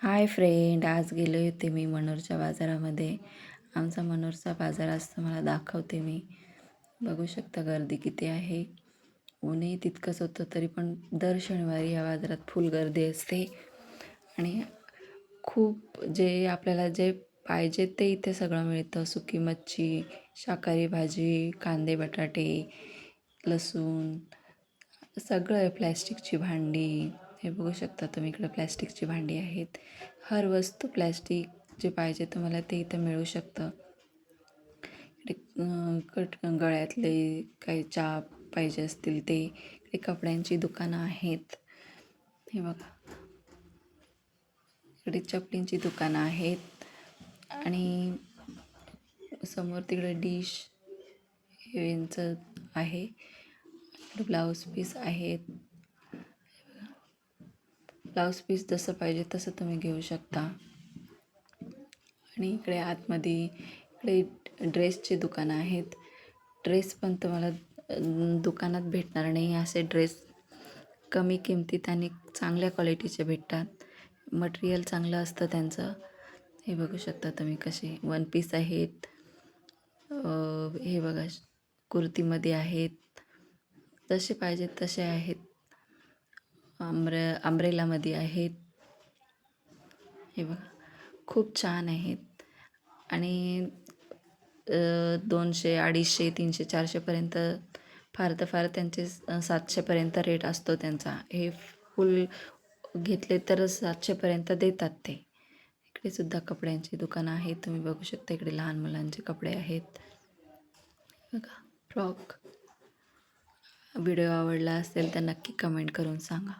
Hi friend, आज गेले होते मी मनोरच्या बाजारामध्ये. आमचा मनोरचा बाजार असतो, मला दाखवते मी. बघू शकता गर्दी किती आहे. ऊनही तितकंच होतं, तरी पण दर शनिवारी या बाजारात फुल गर्दी असते. आणि खूप आपल्याला जे पाहिजे ते इथे सगळं मिळतं. सुकी मच्छी, शाकाहारी भाजी, कांदे बटाटे, लसूण, सगळं आहे. प्लॅस्टिकची भांडी, हे बघू शकता तुम्ही, इकडं प्लॅस्टिकची भांडी आहेत. हर वस्तू प्लॅस्टिक जे पाहिजे तुम्हाला ते इथं मिळू शकतं. इकडे गळ्यातले काही चहा पाहिजे असतील ते. इकडे कपड्यांची दुकानं आहेत. हे बघा, इकडे चपलींची दुकानं आहेत. आणि समोर तिकडे डिश यांचं आहे. ब्लाऊज पीस आहेत. ब्लाऊज पीस जसं पाहिजे तसं तुम्ही घेऊ शकता. आणि इकडे आतमध्ये इकडे ड्रेसची दुकानं आहेत. ड्रेस पण तुम्हाला दुकानात भेटणार नाही असे ड्रेस कमी किमतीत आणि चांगल्या क्वालिटीचे भेटतात. मटेरियल चांगलं असतं त्यांचं. हे बघू शकता तुम्ही कसे वन पीस आहेत. हे बघा, कुर्तीमध्ये आहेत. जसे पाहिजेत तसे आहेत. अंब्रेलामध्ये आहेत. हे बघा, खूप छान आहेत. आणि 200, 250, 300, 400पर्यंत, फार तर फार त्यांचे 700पर्यंत रेट असतो त्यांचा. हे फुल घेतले तर 700पर्यंत देतात ते. इकडे सुद्धा कपड्यांची दुकानं आहेत, तुम्ही बघू शकता. इकडे लहान मुलांचे कपडे आहेत. बघा, फ्रॉक. व्हिडिओ आवडला असेल तर नक्की कमेंट करून सांगा.